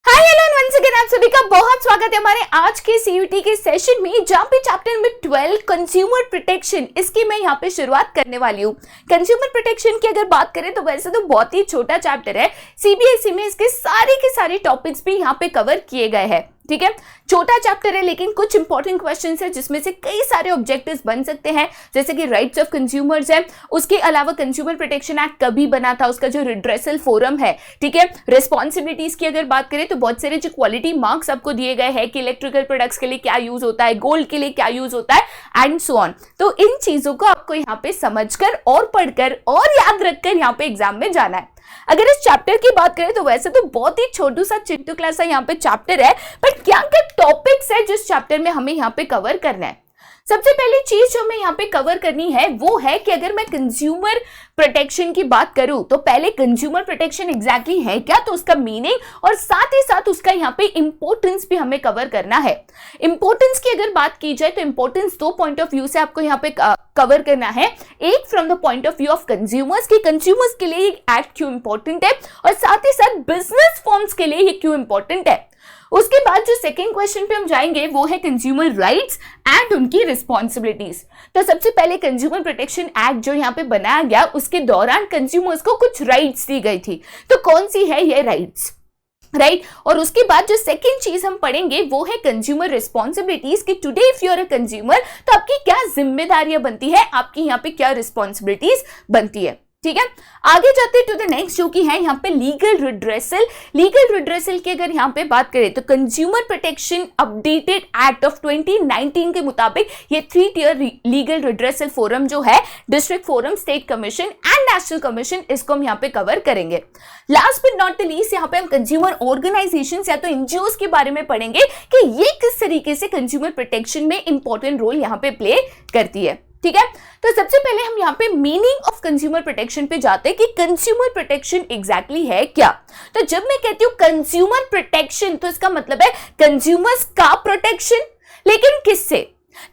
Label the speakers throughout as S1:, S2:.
S1: Hi hello once again आप सभी का बहुत स्वागत है हमारे आज के सीयूटी के सेशन में, जहां पे चैप्टर नंबर 12 कंज्यूमर प्रोटेक्शन इसकी मैं यहां पे शुरुआत करने वाली हूं। कंज्यूमर प्रोटेक्शन की अगर बात करें तो वैसे तो बहुत ही छोटा चैप्टर है, सीबीएसई में इसके के सारे टॉपिक्स भी यहां पे कवर किए गए हैं। ठीक है, छोटा चैप्टर है लेकिन कुछ इंपॉर्टेंट क्वेश्चंस है जिसमें से कई सारे ऑब्जेक्टिव्स बन सकते हैं, जैसे कि राइट्स ऑफ कंज्यूमर्स है, उसके अलावा कंज्यूमर प्रोटेक्शन एक्ट कभी बना था, उसका जो रिड्रेसल फोरम है, ठीक है, रिस्पॉन्सिबिलिटीज की अगर बात करें तो बहुत सारे जो क्वालिटी मार्क्स आपको दिए गए हैं कि इलेक्ट्रिकल प्रोडक्ट्स के लिए क्या यूज होता है, गोल्ड के लिए क्या यूज होता है एंड सो ऑन। तो इन चीजों को आपको यहाँ पे समझकर और पढ़कर और याद रखकर यहाँ पे एग्जाम में जाना है। अगर इस चैप्टर की बात करें तो वैसे तो बहुत ही छोटू सा चिंटू क्लास का यहाँ पे चैप्टर है, बट क्या क्या टॉपिक्स है जिस चैप्टर में हमें यहाँ पे कवर करना है। सबसे पहली चीज जो हमें यहाँ पे कवर करनी है वो है कि अगर मैं कंज्यूमर प्रोटेक्शन की बात करूं तो पहले कंज्यूमर प्रोटेक्शन एग्जैक्टली है क्या, तो उसका मीनिंग और साथ ही साथ उसका यहाँ पे इंपॉर्टेंस भी हमें कवर करना है। इंपॉर्टेंस की अगर बात की जाए तो इंपॉर्टेंस दो पॉइंट ऑफ व्यू से आपको यहाँ पे कवर करना है। एक from the point of view of consumers की कंज्यूमर्स के लिए एक्ट क्यों इंपॉर्टेंट है, और साथ ही साथ बिजनेस फॉर्म्स के लिए ये क्यों इंपॉर्टेंट है। उसके बाद जो सेकंड क्वेश्चन पे हम जाएंगे वो है कंज्यूमर राइट्स एंड उनकी रिस्पॉन्सिबिलिटीज। तो सबसे पहले कंज्यूमर प्रोटेक्शन एक्ट जो यहाँ पे बनाया गया उसके दौरान कंज्यूमर्स को कुछ राइट्स दी गई थी, तो कौन सी है ये राइट्स, राइट। और उसके बाद जो सेकंड चीज हम पढ़ेंगे वो है कंज्यूमर रिस्पॉन्सिबिलिटीज कि today if you are a consumer तो आपकी क्या जिम्मेदारियां बनती है, आपकी यहाँ पे क्या रिस्पॉन्सिबिलिटीज बनती है। ठीक है, आगे जाते टू द नेक्स्ट जो कि है यहाँ पे लीगल रिड्रेसल। लीगल रिड्रेसल की अगर यहाँ पे बात करें तो consumer protection updated act of 2019 के मुताबिक ये 3 टियर लीगल रिड्रेसल फोरम जो है, district forum, state commission and national commission, इसको हम यहाँ पे कवर करेंगे। Last but not the least यहाँ पे हम कंज्यूमर ऑर्गेनाइजेशन या तो एनजीओ के बारे में पढ़ेंगे कि ये किस तरीके से कंज्यूमर प्रोटेक्शन में इंपॉर्टेंट रोल यहाँ पे प्ले करती है। ठीक है, तो सबसे पहले हम यहाँ पे मीनिंग ऑफ कंज्यूमर प्रोटेक्शन पे जाते हैं कि कंज्यूमर प्रोटेक्शन एग्जैक्टली है क्या। तो जब मैं कहती हूँ कंज्यूमर प्रोटेक्शन तो इसका मतलब है कंज्यूमर्स का प्रोटेक्शन, लेकिन किससे।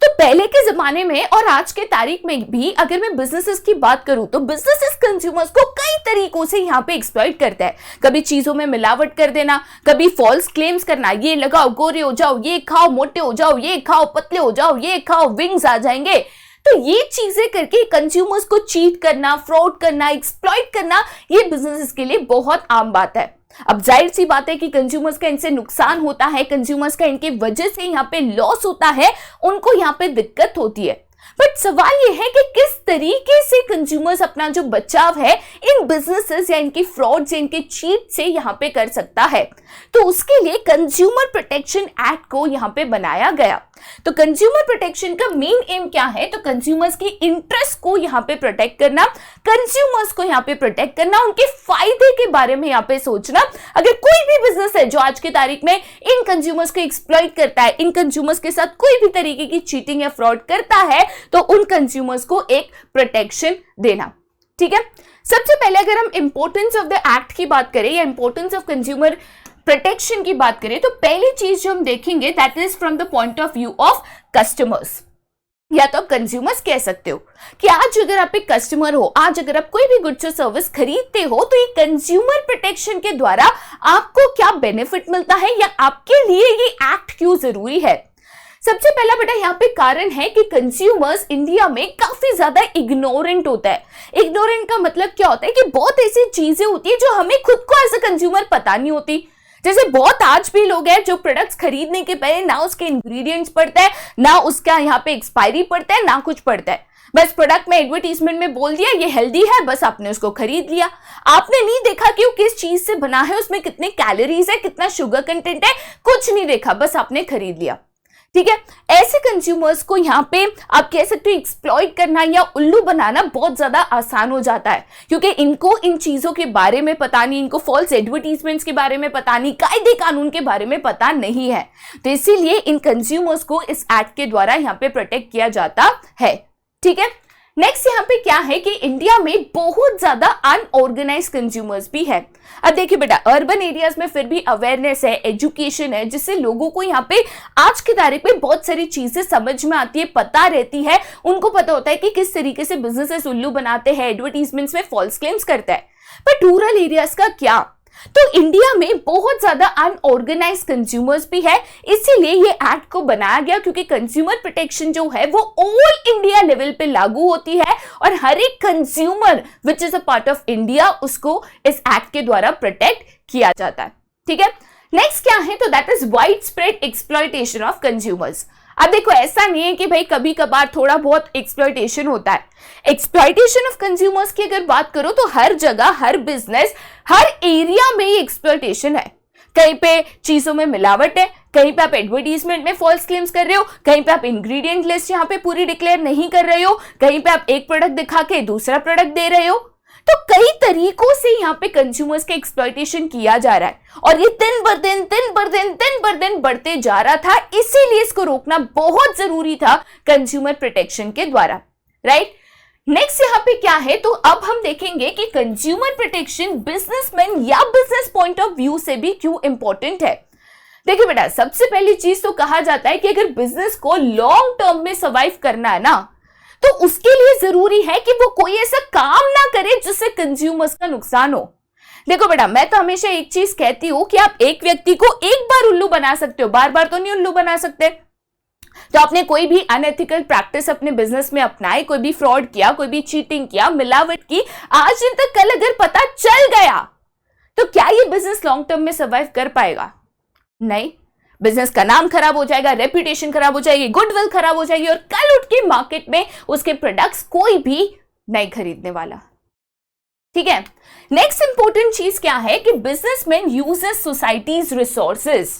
S1: तो पहले के जमाने में और आज के तारीख में भी अगर मैं बिजनेसेस की बात करूं तो बिजनेसेस कंज्यूमर्स को कई तरीकों से यहाँ पे एक्सप्लॉइट करता है। कभी चीजों में मिलावट कर देना, कभी फॉल्स क्लेम्स करना, ये लगाओ गोरे हो जाओ, ये खाओ मोटे हो जाओ, ये खाओ पतले हो जाओ, ये खाओ विंग्स आ जाएंगे। तो ये चीजें करके कंज्यूमर्स को चीट करना, फ्रॉड करना, एक्सप्लॉइट करना, ये बिजनेसेस के लिए बहुत आम बात है। अब जाहिर सी बात है कि कंज्यूमर्स का इनसे नुकसान होता है, कंज्यूमर्स का इनकी वजह से यहाँ पे लॉस होता है, उनको यहाँ पे दिक्कत होती है। बट सवाल ये है कि किस तरीके से कंज्यूमर्स अपना जो बचाव है इन बिजनेसेस या इनकी फ्रॉड या इनके चीट से यहाँ पे कर सकता है। तो उसके लिए कंज्यूमर प्रोटेक्शन एक्ट को यहाँ पे बनाया गया। तो कंज्यूमर प्रोटेक्शन का मेन एम क्या है, तो कंज्यूमर्स की इंटरेस्ट को यहाँ पे प्रोटेक्ट करना, कंज्यूमर्स को यहाँ पे प्रोटेक्ट करना, उनके फायदे के बारे में यहाँ पे सोचना। अगर कोई भी बिजनेस है जो आज की तारीख में इन कंज्यूमर्स को एक्सप्लॉइट करता है, इन कंज्यूमर्स के साथ कोई भी तरीके की चीटिंग या फ्रॉड करता है, तो उन कंज्यूमर्स को एक प्रोटेक्शन देना। ठीक है, सबसे पहले अगर हम इंपॉर्टेंस ऑफ द एक्ट की बात करें या इंपॉर्टेंस ऑफ कंज्यूमर प्रोटेक्शन की बात करें तो पहली चीज जो हम देखेंगे that is from the point of view of customers, या तो कंज्यूमर्स कह सकते हो कि आज अगर आप एक कस्टमर हो, आज अगर आप कोई भी गुड्स और सर्विस खरीदते हो तो ये कंज्यूमर प्रोटेक्शन के द्वारा आपको क्या बेनिफिट मिलता है या आपके लिए ये एक्ट क्यों जरूरी है। सबसे पहला बेटा यहाँ पे कारण है कि कंज्यूमर्स इंडिया में काफी ज्यादा इग्नोरेंट होता है। इग्नोरेंट का मतलब क्या होता है कि बहुत ऐसी चीजें होती है जो हमें खुद को एज अ कंज्यूमर पता नहीं होती। जैसे बहुत आज भी लोग हैं जो प्रोडक्ट्स खरीदने के पहले ना उसके इंग्रेडिएंट्स पढ़ता है, ना उसका यहाँ पे एक्सपायरी पढ़ता है, ना कुछ पढ़ता है। बस प्रोडक्ट में एडवर्टीजमेंट में बोल दिया ये हेल्दी है, बस आपने उसको खरीद लिया। आपने नहीं देखा कि वो किस चीज से बना है, उसमें कितने कैलोरीज है, कितना शुगर कंटेंट है, कुछ नहीं देखा, बस आपने खरीद लिया। ठीक है, ऐसे कंज्यूमर्स को यहाँ पे आप कह सकते हो एक्सप्लॉइट करना या उल्लू बनाना बहुत ज्यादा आसान हो जाता है, क्योंकि इनको इन चीजों के बारे में पता नहीं, इनको फॉल्स एडवर्टीजमेंट्स के बारे में पता नहीं, कायदे कानून के बारे में पता नहीं है। तो इसीलिए इन कंज्यूमर्स को इस एक्ट के द्वारा यहाँ पे प्रोटेक्ट किया जाता है। ठीक है, नेक्स्ट यहाँ पे क्या है कि इंडिया में बहुत ज्यादा अनऑर्गेनाइज कंज्यूमर्स भी है। अब देखिए बेटा, अर्बन एरियाज में फिर भी अवेयरनेस है, एजुकेशन है, जिससे लोगों को यहाँ पे आज की तारीख में बहुत सारी चीजें समझ में आती है, पता रहती है, उनको पता होता है कि किस तरीके से बिजनेसेस उल्लू बनाते हैं, एडवर्टीजमेंट्स में फॉल्स क्लेम्स करता है। बट रूरल एरियाज का क्या, तो इंडिया में बहुत ज्यादा अनऑर्गेनाइज कंज्यूमर्स भी है, इसीलिए ये एक्ट को बनाया गया, क्योंकि कंज्यूमर प्रोटेक्शन जो है वो ऑल इंडिया लेवल पे लागू होती है और हर एक consumer which is a part of India उसको इस एक्ट के द्वारा प्रोटेक्ट किया जाता है। ठीक है, नेक्स्ट क्या है, तो that is wide spread exploitation of consumers. अब देखो, ऐसा नहीं है कि भाई कभी कभार थोड़ा बहुत एक्सप्लॉयटेशन होता है। एक्सप्लॉयटेशन ऑफ कंज्यूमर्स की अगर बात करो तो हर जगह, हर बिजनेस, हर एरिया में ही एक्सप्लॉयटेशन है। कहीं पे चीजों में मिलावट है, कहीं पे आप एडवर्टीजमेंट में फॉल्स क्लेम्स कर रहे हो, कहीं पे आप इंग्रेडिएंट लिस्ट यहाँ पे पूरी डिक्लेयर नहीं कर रहे हो, कहीं पे आप एक प्रोडक्ट दिखा के दूसरा प्रोडक्ट दे रहे हो। तो कई तरीकों से यहाँ पे कंज्यूमर्स का एक्सप्लॉयटेशन किया जा रहा है और ये दिन बर दिन बढ़ते जा रहा था, इसीलिए इसको रोकना बहुत जरूरी था कंज्यूमर प्रोटेक्शन के द्वारा, राइट। नेक्स्ट यहाँ पे क्या है, तो अब हम देखेंगे कि कंज्यूमर प्रोटेक्शन बिजनेसमैन या बिजनेस पॉइंट ऑफ व्यू से भी क्यों इंपॉर्टेंट है। देखिए बेटा, सबसे पहली चीज तो कहा जाता है कि अगर बिजनेस को लॉन्ग टर्म में सर्वाइव करना है ना, तो उसके लिए जरूरी है कि वो कोई ऐसा काम ना करे जिससे कंज्यूमर्स का नुकसान हो। देखो बेटा, मैं तो हमेशा एक चीज कहती हूं कि आप एक व्यक्ति को एक बार उल्लू बना सकते हो, बार बार तो नहीं उल्लू बना सकते। तो आपने कोई भी अनएथिकल प्रैक्टिस अपने बिजनेस में अपनाई, कोई भी फ्रॉड किया, कोई भी चीटिंग किया, मिलावट की, आज दिन तक कल अगर पता चल गया तो क्या ये बिजनेस लॉन्ग टर्म में सर्वाइव कर पाएगा? नहीं। बिजनेस का नाम खराब हो जाएगा, रेपुटेशन खराब हो जाएगी, गुडविल खराब हो जाएगी और कल उठ के मार्केट में उसके प्रोडक्ट्स कोई भी नहीं खरीदने वाला। ठीक है, नेक्स्ट इंपॉर्टेंट चीज क्या है कि बिजनेसमैन यूजेस सोसाइटीज रिसोर्सेज।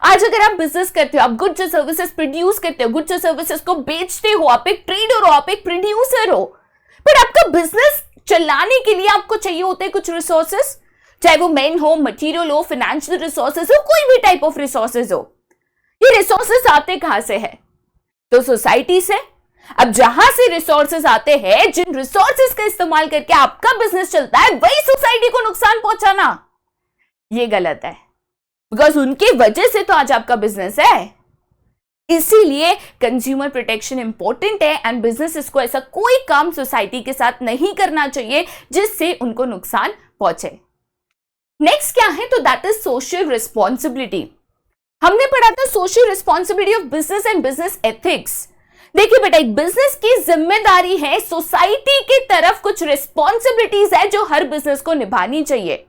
S1: आज अगर आप बिजनेस करते हो, आप गुड्स और सर्विसेज प्रोड्यूस करते हो, गुड्स और सर्विसेज को बेचते हो, आप एक ट्रेडर हो, आप एक प्रोड्यूसर हो, पर आपका बिजनेस चलाने के लिए आपको चाहिए होते हैं कुछ रिसोर्सेज, चाहे वो मैन हो, मटेरियल हो, फाइनेंशियल रिसोर्सेज हो, कोई भी टाइप ऑफ रिसोर्सेज हो। ये रिसोर्सेज आते कहां से है? तो सोसाइटी से। अब जहां से रिसोर्सेज आते हैं, जिन रिसोर्सेज का इस्तेमाल करके आपका बिजनेस चलता है, वही सोसाइटी को नुकसान पहुंचाना, ये गलत है, बिकॉज उनकी वजह से तो आज आपका बिजनेस है। इसीलिए कंज्यूमर प्रोटेक्शन इंपॉर्टेंट है एंड बिजनेसेस को ऐसा कोई काम सोसाइटी के साथ नहीं करना चाहिए जिससे उनको नुकसान पहुंचे। नेक्स्ट क्या है, तो दैट इज सोशल रिस्पॉन्सिबिलिटी। हमने पढ़ा था social responsibility of business and business ethics. देखिए बेटा, एक बिजनेस की जिम्मेदारी है, सोसाइटी की तरफ कुछ रिस्पॉन्सिबिलिटीज है जो हर बिजनेस को निभानी चाहिए।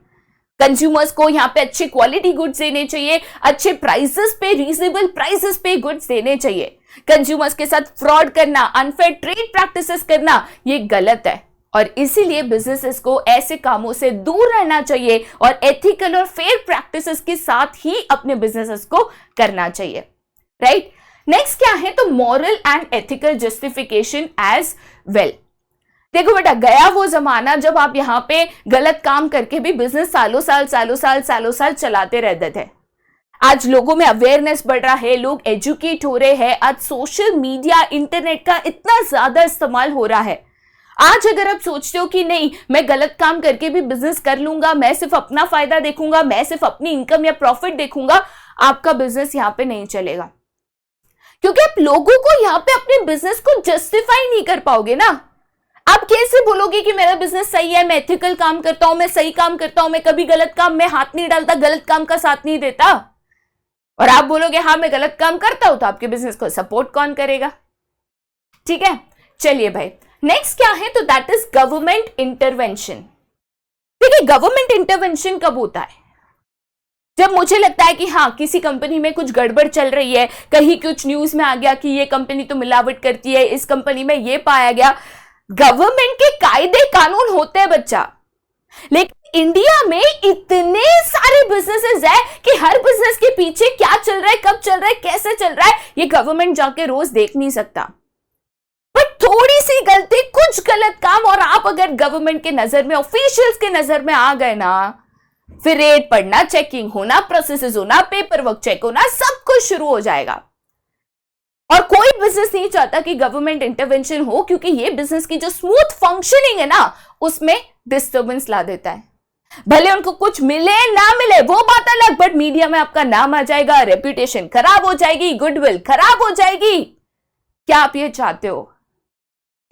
S1: कंज्यूमर्स को यहाँ पे अच्छे क्वालिटी गुड्स देने चाहिए, अच्छे प्राइसेस पे, रीजनेबल प्राइसेस पे गुड्स देने चाहिए। कंज्यूमर्स के साथ फ्रॉड करना, अनफेयर ट्रेड प्रैक्टिसेस करना, ये गलत है और इसीलिए बिजनेसेस को ऐसे कामों से दूर रहना चाहिए और एथिकल और फेयर प्रैक्टिसेस के साथ ही अपने बिजनेसेस को करना चाहिए, राइट। नेक्स्ट क्या है, तो moral and ethical justification as well. देखो बेटा, गया वो जमाना जब आप यहाँ पे गलत काम करके भी बिजनेस सालों साल चलाते रहते थे। आज लोगों में अवेयरनेस बढ़ रहा है, लोग एजुकेट हो रहे हैं, आज सोशल मीडिया, इंटरनेट का इतना ज्यादा इस्तेमाल हो रहा है। आज अगर आप सोचते हो कि नहीं, मैं गलत काम करके भी बिजनेस कर लूंगा, मैं सिर्फ अपना फायदा देखूंगा, मैं सिर्फ अपनी इनकम या प्रॉफिट देखूंगा, आपका बिजनेस यहाँ पे नहीं चलेगा, क्योंकि आप लोगों को यहाँ पे अपने बिजनेस को जस्टिफाई नहीं कर पाओगे ना। आप कैसे बोलोगे कि मेरा बिजनेस सही है, मैं एथिकल काम करता हूं, मैं सही काम करता हूं, मैं कभी गलत काम में हाथ नहीं डालता, गलत काम का साथ नहीं देता, और आप बोलोगे हाँ मैं गलत काम करता हूं, तो आपके बिजनेस को सपोर्ट कौन करेगा? ठीक है, चलिए भाई, नेक्स्ट क्या है, तो दैट इज गवर्नमेंट इंटरवेंशन। देखिए, गवर्नमेंट इंटरवेंशन कब होता है? जब मुझे लगता है कि हाँ किसी कंपनी में कुछ गड़बड़ चल रही है, कहीं कुछ न्यूज में आ गया कि ये कंपनी तो मिलावट करती है, इस कंपनी में ये पाया गया। गवर्नमेंट के कायदे कानून होते हैं बच्चा, लेकिन इंडिया में इतने सारे बिजनेसेस है कि हर बिजनेस के पीछे क्या चल रहा है, कब चल रहा है, कैसे चल रहा है, ये गवर्नमेंट जाके रोज देख नहीं सकता। पर थोड़ी सी गलती, कुछ गलत काम, और आप अगर गवर्नमेंट के नजर में, ऑफिशियल्स के नजर में आ गए ना, फिर रेट पड़ना, चेकिंग होना, प्रोसेसेस होना, पेपर वर्क चेक होना, सब कुछ शुरू हो जाएगा। और कोई बिजनेस नहीं चाहता कि गवर्नमेंट इंटरवेंशन हो, क्योंकि ये बिजनेस की जो स्मूथ फंक्शनिंग है ना, उसमें डिस्टर्बेंस ला देता है। भले उनको कुछ मिले ना मिले वो बात अलग, बट मीडिया में आपका नाम आ जाएगा, रेपुटेशन खराब हो जाएगी, गुडविल खराब हो जाएगी। क्या आप ये चाहते हो?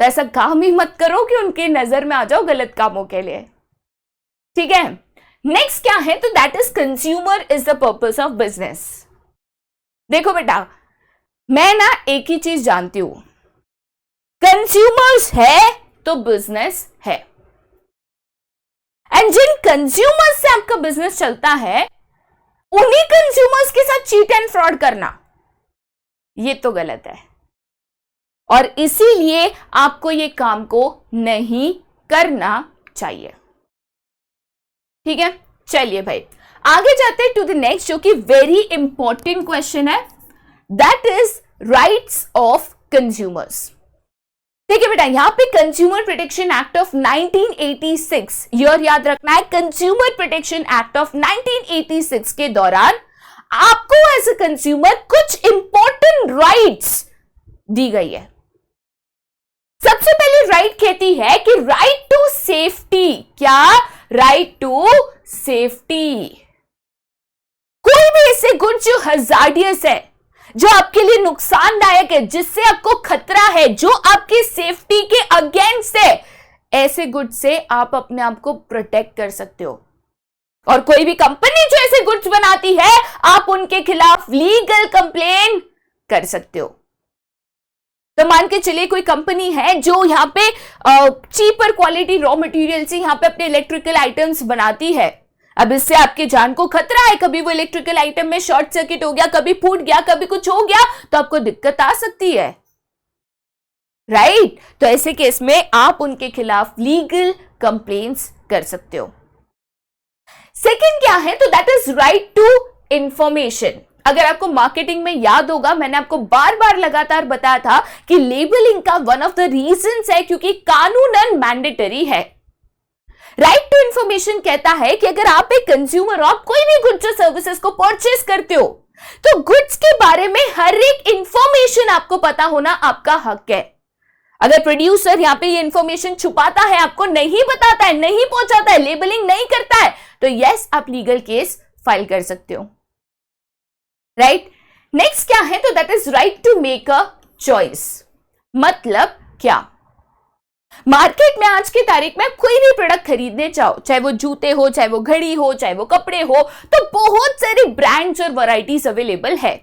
S1: तो ऐसा काम ही मत करो कि उनके नजर में आ जाओ गलत कामों के लिए। ठीक है, नेक्स्ट क्या है, तो that is consumer is the purpose of business. देखो बेटा, मैं ना एक ही चीज जानती हूं, कंज्यूमर्स है तो बिजनेस है, एंड जिन कंज्यूमर्स से आपका बिजनेस चलता है उन्हीं कंज्यूमर्स के साथ चीट एंड फ्रॉड करना, ये तो गलत है, और इसीलिए आपको ये काम को नहीं करना चाहिए। ठीक है, चलिए भाई आगे जाते हैं टू द नेक्स्ट, जो कि वेरी इंपॉर्टेंट क्वेश्चन है, that is rights of consumers. देखिए बेटा, यहां पे consumer protection act of 1986, year याद रखना है, कंज्यूमर प्रोटेक्शन एक्ट ऑफ 1986 के दौरान आपको एज अ कंज्यूमर कुछ इंपॉर्टेंट राइट्स दी गई है। सबसे पहले राइट कहती है कि राइट टू सेफ्टी। क्या? Right to safety. कोई भी ऐसे गुड जो हजार्डियस है, जो आपके लिए नुकसानदायक है, जिससे आपको खतरा है, जो आपकी सेफ्टी के अगेंस्ट है, ऐसे गुड से आप अपने आप को प्रोटेक्ट कर सकते हो। और कोई भी कंपनी जो ऐसे गुड्स बनाती है, आप उनके खिलाफ लीगल कंप्लेन कर सकते हो। तो मान के चलिए कोई कंपनी है जो यहाँ पे चीपर क्वालिटी रॉ मटेरियल से यहाँ पे अपने इलेक्ट्रिकल आइटम्स बनाती है। अब इससे आपकी जान को खतरा है, कभी वो इलेक्ट्रिकल आइटम में शॉर्ट सर्किट हो गया, कभी फूट गया, कभी कुछ हो गया, तो आपको दिक्कत आ सकती है, राइट? तो ऐसे केस में आप उनके खिलाफ लीगल कंप्लेंट्स कर सकते हो। सेकंड क्या है, तो that is right to information. अगर आपको मार्केटिंग में याद होगा, मैंने आपको बार बार लगातार बताया था कि लेबलिंग का वन ऑफ द रीजंस है क्योंकि कानूनन मैंडेटरी है। राइट टू इंफॉर्मेशन कहता है कि अगर आप एक कंज्यूमर हो, आप कोई भी गुड्स और सर्विसेज को परचेस करते हो, तो गुड्स के बारे में हर एक इंफॉर्मेशन आपको पता होना आपका हक है। अगर प्रोड्यूसर यहाँ पे ये इंफॉर्मेशन छुपाता है, आपको नहीं बताता है, नहीं पहुंचाता है, लेबलिंग नहीं करता है, तो यस, आप लीगल केस फाइल कर सकते हो, राइट? नेक्स्ट क्या है, तो that is right to make a choice. मतलब क्या? मार्केट में आज की तारीख में कोई भी प्रोडक्ट खरीदने चाहो, चाहे वो जूते हो, चाहे वो घड़ी हो, चाहे वो कपड़े हो, तो बहुत सारे ब्रांड्स और वैरायटीज अवेलेबल है।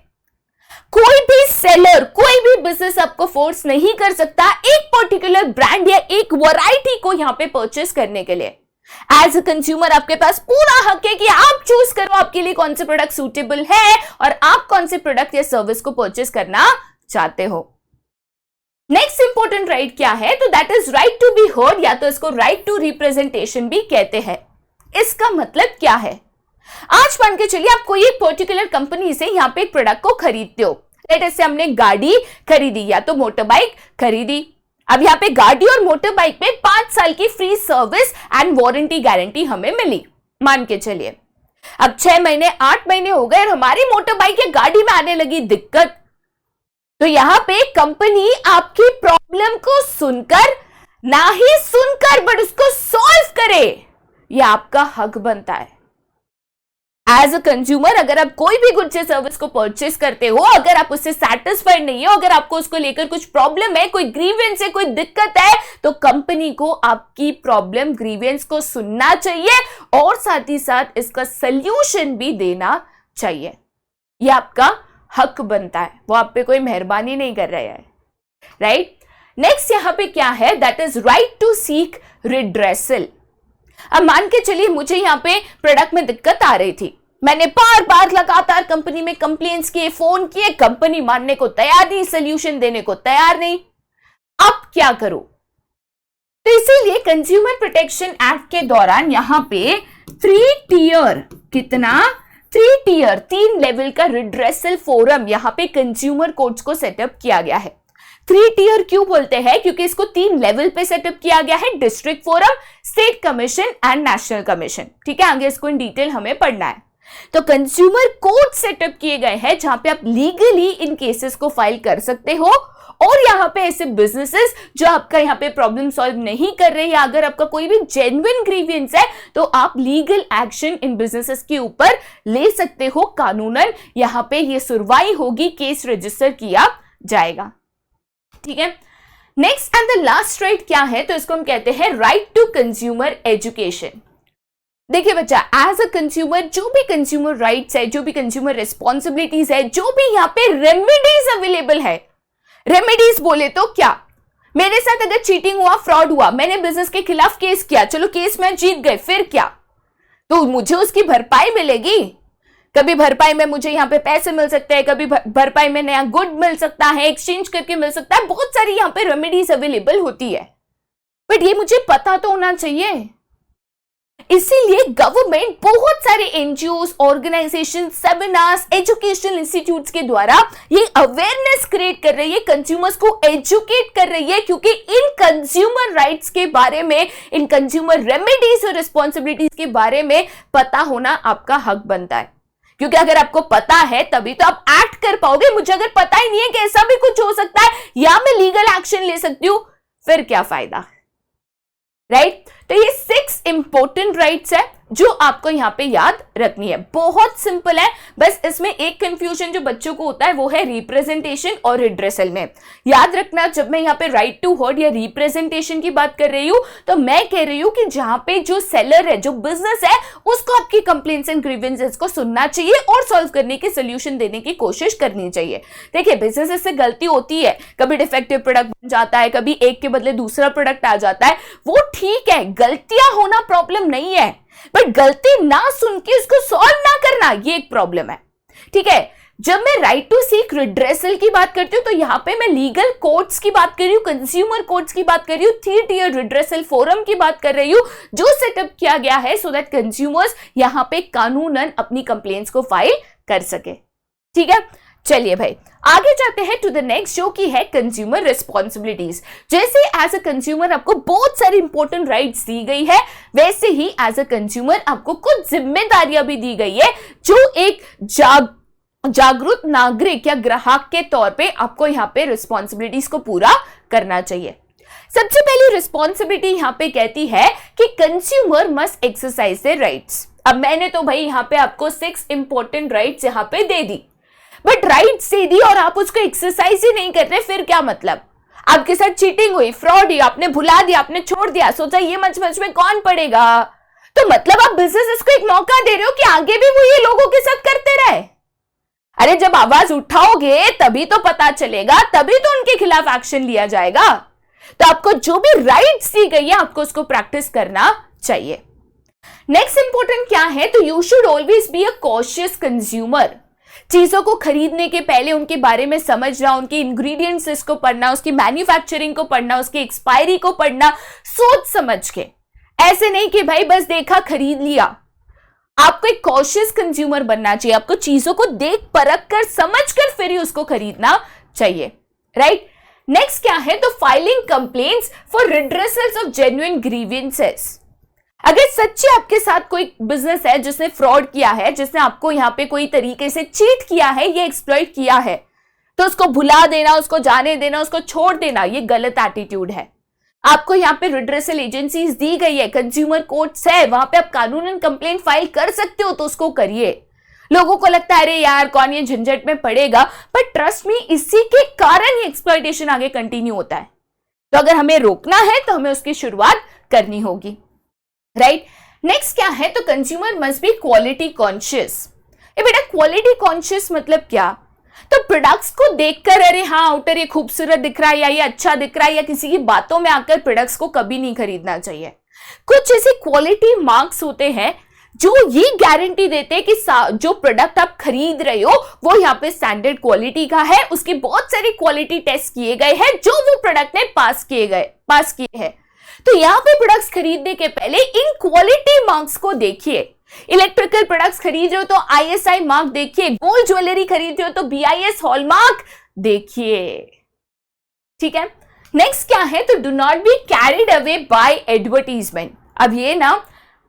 S1: कोई भी सेलर, कोई भी बिजनेस आपको फोर्स नहीं कर सकता एक पर्टिकुलर ब्रांड या एक वैरायटी को यहां पे परचेस करने के लिए। एज अ कंज्यूमर आपके पास पूरा हक है कि आप चूज करो आपके लिए कौन से प्रोडक्ट सूटेबल है और आप कौन से प्रोडक्ट या सर्विस को परचेस करना चाहते हो। नेक्स्ट इंपॉर्टेंट राइट क्या है, तो that is right to be heard, या तो इसको राइट टू रिप्रेजेंटेशन भी कहते हैं। इसका मतलब क्या है? आज मान के चलिए आप कोई एक पर्टिकुलर कंपनी से यहां पे एक प्रोडक्ट को खरीदते हो। लेट अस से हमने गाड़ी खरीदी या तो मोटर बाइक खरीदी। अब यहाँ पे गाड़ी और मोटर बाइक में 5 साल की free service and warranty guarantee हमें मिली, मान के चलिए। अब 6 महीने 8 महीने हो गए और हमारी मोटर बाइक या गाड़ी में आने लगी दिक्कत, तो यहां पे कंपनी आपकी प्रॉब्लम को सुनकर, ना ही सुनकर बट उसको सॉल्व करे, यह आपका हक बनता है। एज अ कंज्यूमर अगर आप कोई भी गुड्स या सर्विस को परचेस करते हो, अगर आप उससे सेटिस्फाइड नहीं हो, अगर आपको उसको लेकर कुछ प्रॉब्लम है, कोई ग्रीवेंस है, कोई दिक्कत है, तो कंपनी को आपकी प्रॉब्लम ग्रीवेंस को सुनना चाहिए और साथ ही साथ इसका सल्यूशन भी देना चाहिए। यह आपका हक बनता है, वो आप पे कोई मेहरबानी नहीं कर रहा है, राइट? नेक्स्ट यहां पे क्या है, that is right to seek redressal. अब मान के चलिए मुझे यहां पे प्रोडक्ट में दिक्कत आ रही थी, मैंने बार बार लगातार कंपनी में कंप्लेंट्स किए, फोन किए, कंपनी मानने को तैयार नहीं, सोल्यूशन देने को तैयार नहीं। अब क्या करूं? तो इसीलिए कंज्यूमर प्रोटेक्शन एक्ट के दौरान यहां पे 3 टियर, कितना 3 टियर, 3 लेवल का रिड्रेसल फोरम यहां पे कंज्यूमर कोर्ट्स को सेटअप किया गया है। 3 टियर क्यों बोलते हैं? क्योंकि इसको 3 लेवल पे सेटअप किया गया है, district forum, state commission and national commission. ठीक है, आगे इसको इन डिटेल हमें पढ़ना है। तो कंज्यूमर कोर्ट सेटअप किए गए हैं जहां पे आप लीगली इन केसेस को फाइल कर सकते हो, और यहां पे ऐसे बिजनेसेस जो आपका यहां पे प्रॉब्लम सॉल्व नहीं कर रहे, या अगर आपका कोई भी जेन्युइन ग्रीवियंस है तो आप लीगल एक्शन इन बिजनेसेस के ऊपर ले सकते हो। कानूनन यहां पे ये सुनवाई होगी, केस रजिस्टर किया जाएगा। ठीक है, next and the last right क्या है, तो इसको हम कहते हैं राइट टू कंज्यूमर एजुकेशन। देखिए बच्चा, एज अ कंज्यूमर जो भी कंज्यूमर राइट्स है, जो भी कंज्यूमर रिस्पॉन्सिबिलिटीज है, जो भी यहाँ पे रेमेडीज अवेलेबल है, रेमेडीज बोले तो क्या, मेरे साथ अगर चीटिंग हुआ, फ्रॉड हुआ, मैंने बिजनेस के खिलाफ केस किया, चलो केस में जीत गए, फिर क्या, तो मुझे उसकी भरपाई मिलेगी। कभी भरपाई में मुझे यहाँ पे पैसे मिल सकते हैं, कभी भरपाई में नया गुड मिल सकता है, एक्सचेंज करके मिल सकता है, बहुत सारी यहाँ पे रेमेडीज अवेलेबल होती है, बट ये मुझे पता तो होना चाहिए। इसीलिए गवर्नमेंट बहुत सारे NGOs, organisation, seminars, educational institutes के द्वारा ये अवेयरनेस क्रिएट कर रही है, कंज्यूमर्स को एजुकेट कर रही है, क्योंकि इन कंज्यूमर राइट्स के बारे में, इन कंज्यूमर रेमेडीज और रिस्पॉन्सिबिलिटीज के बारे में पता होना आपका हक बनता है। क्योंकि अगर आपको पता है तभी तो आप एक्ट कर पाओगे। मुझे अगर पता ही नहीं है कि ऐसा भी कुछ हो सकता है या मैं लीगल एक्शन ले सकती हूं, फिर क्या फायदा, राइट? तो ये 6 इंपॉर्टेंट राइट्स है जो आपको यहां पे याद रखनी है। बहुत सिंपल है, बस इसमें एक कंफ्यूजन जो बच्चों को होता है वो है रिप्रेजेंटेशन और रिड्रेसल में। याद रखना, जब मैं यहाँ पे राइट टू हर्ड या रिप्रेजेंटेशन की बात कर रही हूं तो मैं कह रही हूं कि जहां पे जो सेलर है, जो बिजनेस है, उसको आपकी कंप्लेंट्स एंड ग्रीवेंसेस को सुनना चाहिए और सॉल्व करने की सोल्यूशन देने की कोशिश करनी चाहिए। देखिए, बिजनेस से गलती होती है, कभी डिफेक्टिव प्रोडक्ट बन जाता है, कभी एक के बदले दूसरा प्रोडक्ट आ जाता है, वो ठीक है, गलतियां होना प्रॉब्लम नहीं है, बट गलती ना सुन के उसको सॉल्व ना करना ये एक प्रॉब्लम है। ठीक है, जब मैं राइट टू सीक रिड्रेसल की बात करती हूं तो यहां पे मैं लीगल कोर्ट्स की बात कर रही हूं, कंज्यूमर कोर्ट्स की बात कर रही हूं, 3 टियर रिड्रेसल फोरम की बात कर रही हूं, जो सेटअप किया गया है सो दैट कंज्यूमर्स यहां पे कानूनन अपनी कंप्लेंट्स को फाइल कर सके। ठीक है, चलिए भाई आगे जाते हैं टू द नेक्स्ट, जो की है कंज्यूमर रिस्पॉन्सिबिलिटीज। जैसे एज अ कंज्यूमर आपको बहुत सारी इंपॉर्टेंट राइट्स दी गई है, वैसे ही एज अ कंज्यूमर आपको कुछ जिम्मेदारियां भी दी गई है, जो एक जागरूक नागरिक या ग्राहक के तौर पे आपको यहाँ पे रिस्पॉन्सिबिलिटीज को पूरा करना चाहिए। सबसे पहली रिस्पॉन्सिबिलिटी यहाँ पे कहती है कि consumer must exercise their rights. अब मैंने तो भाई यहाँ पे आपको 6 इंपॉर्टेंट राइट्स यहाँ पे दे दी, बट राइट्स दे दी और आप उसको एक्सरसाइज ही नहीं कर रहे, फिर क्या मतलब? आपके साथ चीटिंग हुई, फ्रॉड हुई, आपने भुला दिया, आपने छोड़ दिया, सोचा ये मच में कौन पड़ेगा, तो मतलब आप बिजनेस को एक मौका दे रहे हो कि आगे भी वो ये लोगों के साथ करते रहे। अरे जब आवाज उठाओगे तभी तो पता चलेगा, तभी तो उनके खिलाफ एक्शन लिया जाएगा। तो आपको जो भी राइट्स दी गई है आपको उसको प्रैक्टिस करना चाहिए। नेक्स्ट इंपॉर्टेंट क्या है, तो you should always be a cautious consumer. चीजों को खरीदने के पहले उनके बारे में समझना, उनके इंग्रेडिएंट्स को पढ़ना, उसकी मैन्युफैक्चरिंग को पढ़ना, उसकी एक्सपायरी को पढ़ना, सोच समझ के। ऐसे नहीं कि भाई बस देखा खरीद लिया। आपको एक कॉशियस कंज्यूमर बनना चाहिए, आपको चीजों को देख परख कर समझ कर फिर ही उसको खरीदना चाहिए, राइट? नेक्स्ट क्या है, तो filing complaints for redressals of genuine grievances. अगर सच्चे आपके साथ कोई बिजनेस है जिसने फ्रॉड किया है, जिसने आपको यहाँ पे कोई तरीके से चीट किया है, ये एक्सप्लॉइट किया है, तो उसको भुला देना, उसको जाने देना, उसको छोड़ देना, ये गलत एटीट्यूड है। आपको यहाँ पे रिड्रेसल एजेंसीज दी गई है, कंज्यूमर कोर्ट्स है, वहां पे आप कानूनन कंप्लेंट फाइल कर सकते हो, तो उसको करिए। लोगों को लगता है अरे यार कौन ये झंझट में पड़ेगा, पर ट्रस्ट मी, इसी के कारण ये एक्सप्लॉइटेशन आगे कंटिन्यू होता है। तो अगर हमें रोकना है तो हमें उसकी शुरुआत करनी होगी, राइट? नेक्स्ट क्या है, तो consumer must be quality conscious. ये बेटा क्वालिटी कॉन्शियस मतलब क्या, तो प्रोडक्ट्स को देखकर अरे हाँ आउटर ये खूबसूरत दिख रहा है या ये अच्छा दिख रहा है, या किसी की बातों में आकर प्रोडक्ट्स को कभी नहीं खरीदना चाहिए। कुछ ऐसे क्वालिटी मार्क्स होते हैं जो ये गारंटी देते हैं कि जो प्रोडक्ट आप खरीद रहे हो वो यहाँ पे स्टैंडर्ड क्वालिटी का है, उसकी बहुत सारी क्वालिटी टेस्ट किए गए हैं जो वो प्रोडक्ट ने पास किए हैं। तो यहाँ पे प्रोडक्ट्स खरीदने के पहले इन क्वालिटी मार्क्स को देखिए। इलेक्ट्रिकल प्रोडक्ट्स खरीद रहे हो तो ISI मार्क देखिए, गोल्ड ज्वेलरी खरीद रहे हो तो BIS हॉलमार्क देखिए, ठीक है? नेक्स्ट क्या है, तो do not be carried away by advertisement. अब ये ना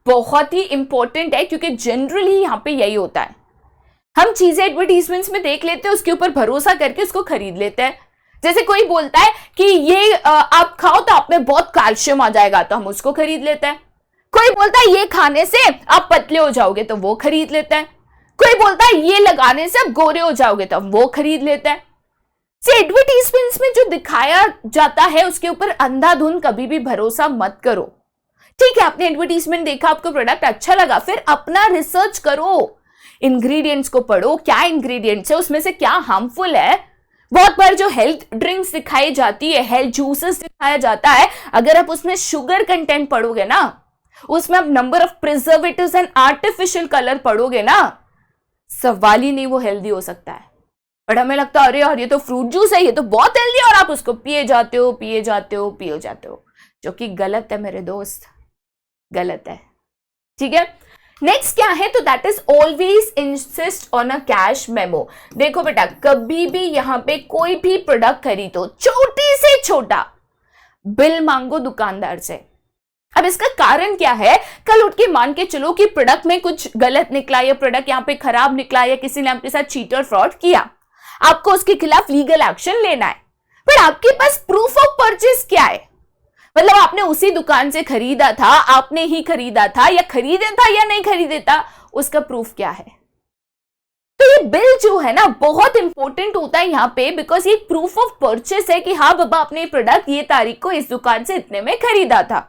S1: बहुत ही इंपॉर्टेंट है, क्योंकि जनरली यहाँ पे यही होता है, हम चीजें एडवर्टीजमेंट्स में देख लेते हैं, उसके ऊपर भरोसा करके उसको खरीद लेते हैं। जैसे कोई बोलता है कि ये आप खाओ तो आप में बहुत कैल्शियम आ जाएगा, तो हम उसको खरीद लेते हैं। कोई बोलता है ये खाने से आप पतले हो जाओगे, तो वो खरीद लेते हैं। कोई बोलता है ये लगाने से आप गोरे हो जाओगे, तो हम वो खरीद लेते हैं। से एडवर्टीजमेंट्स में जो दिखाया जाता है उसके ऊपर अंधाधुंध कभी भी भरोसा मत करो। ठीक है, आपने एडवर्टीजमेंट देखा, आपको प्रोडक्ट अच्छा लगा, फिर अपना रिसर्च करो, इंग्रेडिएंट्स को पढ़ो, क्या इंग्रेडिएंट्स है, उसमें से क्या हार्मफुल है। बहुत बार जो हेल्थ ड्रिंक्स दिखाई जाती है, हेल्थ जूसेस दिखाया जाता है, अगर आप उसमें शुगर कंटेंट पढ़ोगे ना, उसमें आप number of preservatives and artificial colour पढ़ोगे ना, सवाल ही नहीं वो हेल्दी हो सकता है। बट हमें लगता है अरे यार ये तो फ्रूट जूस है, ये तो बहुत हेल्दी है, और आप उसको पिए जाते हो, जो कि गलत है मेरे दोस्त, गलत है। ठीक है, नेक्स्ट क्या है, तो that is always insist on a cash memo. देखो बेटा, कभी भी यहां पे कोई भी प्रोडक्ट खरीदो, छोटी से छोटा बिल मांगो दुकानदार से। अब इसका कारण क्या है, कल उठ के मान के चलो कि प्रोडक्ट में कुछ गलत निकला, या प्रोडक्ट यहां पे खराब निकला, या किसी ने आपके साथ चीट और फ्रॉड किया, आपको उसके खिलाफ लीगल एक्शन लेना है, पर आपके पास प्रूफ ऑफ परचेज क्या है? मतलब आपने उसी दुकान से खरीदा था, आपने ही खरीदा था, या खरीदे था या नहीं खरीदे था, उसका प्रूफ क्या है? तो ये बिल जो है ना बहुत इंपॉर्टेंट होता है यहाँ पे, बिकॉज ये प्रूफ ऑफ परचेस है कि हाँ बाबा आपने प्रोडक्ट ये तारीख को इस दुकान से इतने में खरीदा था।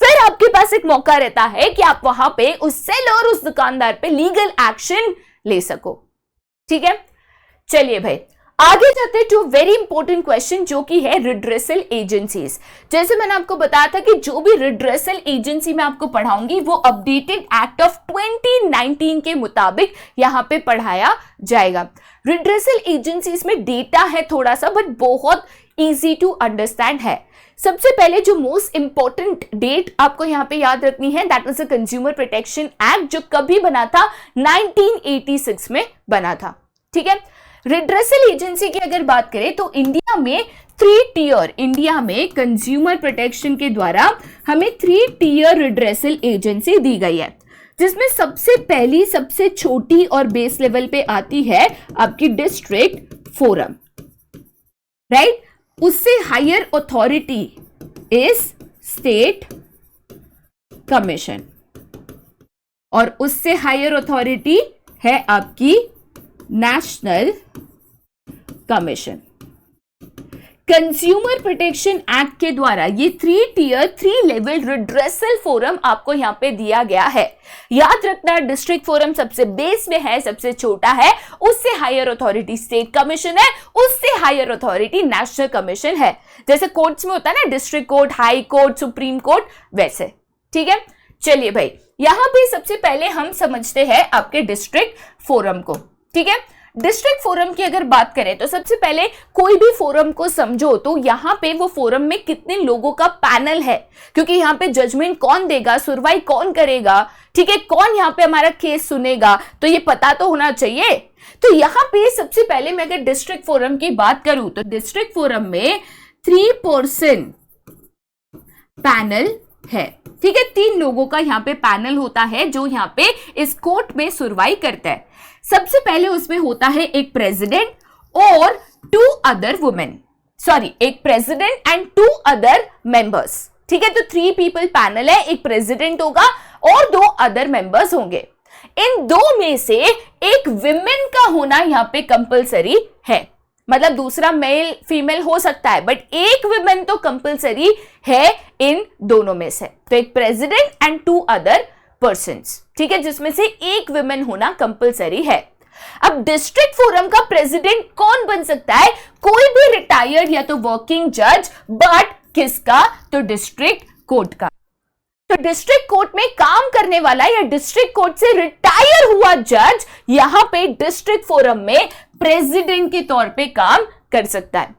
S1: फिर आपके पास एक मौका रहता है कि आप वहां पे उस सेलर, उस दुकानदार पे लीगल एक्शन ले सको। ठीक है, चलिए भाई आगे जाते हैं टू वेरी इंपॉर्टेंट क्वेश्चन, जो कि है रिड्रेसल एजेंसीज। जैसे मैंने आपको बताया था कि जो भी रिड्रेसल एजेंसी मैं आपको पढ़ाऊंगी वो अपडेटेड एक्ट ऑफ 2019 के मुताबिक यहां पे पढ़ाया जाएगा। रिड्रेसल एजेंसीज में डेटा है थोड़ा सा, बट बहुत इजी टू अंडरस्टैंड है। सबसे पहले जो मोस्ट इंपॉर्टेंट डेट आपको यहां पे याद रखनी है, that is the consumer protection act, जो कभी बना था 1986 में बना था। ठीक है, रिड्रेसल एजेंसी की अगर बात करें तो इंडिया में 3 टियर, इंडिया में कंज्यूमर प्रोटेक्शन के द्वारा हमें 3 टियर रिड्रेसल एजेंसी दी गई है, जिसमें सबसे पहली, सबसे छोटी और बेस लेवल पे आती है आपकी डिस्ट्रिक्ट फोरम, राइट। उससे higher authority is state commission, और उससे हायर अथॉरिटी है आपकी national commission. Consumer protection act के द्वारा ये 3 टियर 3 लेवल रिड्रेसल फोरम आपको यहां पे दिया गया है। याद रखना, डिस्ट्रिक्ट फोरम सबसे बेस में है, सबसे छोटा है, उससे हायर अथॉरिटी स्टेट कमीशन है, उससे हायर अथॉरिटी नेशनल कमीशन है। जैसे कोर्ट्स में होता है ना, district court, high court, supreme court, वैसे। ठीक है, चलिए भाई यहां पे सबसे पहले हम समझते हैं आपके डिस्ट्रिक्ट फोरम को। ठीक है, डिस्ट्रिक्ट फोरम की अगर बात करें तो सबसे पहले कोई भी फोरम को समझो तो यहां पे वो फोरम में कितने लोगों का पैनल है, क्योंकि यहां पे जजमेंट कौन देगा, सुनवाई कौन करेगा, ठीक है, कौन यहां पे हमारा केस सुनेगा, तो ये पता तो होना चाहिए। तो यहां पे सबसे पहले मैं अगर डिस्ट्रिक्ट फोरम की बात करूं तो डिस्ट्रिक्ट फोरम में 3 पर्सन पैनल है। ठीक है, 3 लोगों का यहाँ पे पैनल होता है जो यहाँ पे इस कोर्ट में सुनवाई करता है। सबसे पहले उसमें होता है एक प्रेसिडेंट और 2 अदर वुमेन, सॉरी, एक प्रेसिडेंट एंड 2 अदर मेंबर्स। ठीक है, तो 3 पीपल पैनल है, एक प्रेसिडेंट होगा और 2 अदर मेंबर्स होंगे। इन 2 में से एक विमेन का होना यहाँ पे कंपलसरी है, मतलब दूसरा मेल फीमेल हो सकता है, बट एक विमेन तो कंपलसरी है इन दोनों में से। तो एक प्रेसिडेंट एंड 2 अदर पर्सन्स, ठीक है, जिसमें से एक विमेन होना कंपलसरी है। अब डिस्ट्रिक्ट फोरम का प्रेसिडेंट कौन बन सकता है? कोई भी रिटायर्ड या तो वर्किंग जज, बट किसका? तो डिस्ट्रिक्ट कोर्ट का। तो डिस्ट्रिक्ट कोर्ट में काम करने वाला या डिस्ट्रिक्ट कोर्ट से रिटायर हुआ जज यहां पे डिस्ट्रिक्ट फोरम में प्रेसिडेंट के तौर पे काम कर सकता है।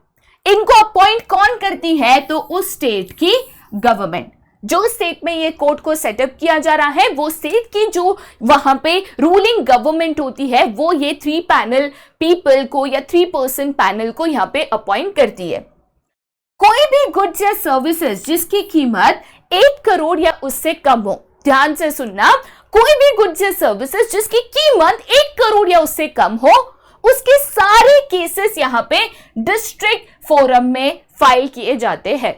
S1: इनको अपॉइंट कौन करती है? तो उस स्टेट की गवर्नमेंट, जो स्टेट में ये कोर्ट को सेटअप किया जा रहा है, वो स्टेट की जो वहां पे रूलिंग गवर्नमेंट होती है, वो ये 3 पैनल पीपल को या 3 पर्सन पैनल को यहां पे अपॉइंट करती है। कोई भी गुड्स या सर्विसेज जिसकी कीमत 1 करोड़ या उससे कम हो, ध्यान से सुनना, कोई भी गुड्स या सर्विसेज जिसकी कीमत 1 करोड़ या उससे कम हो, उसके सारे केसेस यहां पे डिस्ट्रिक्ट फोरम में फाइल किए जाते हैं।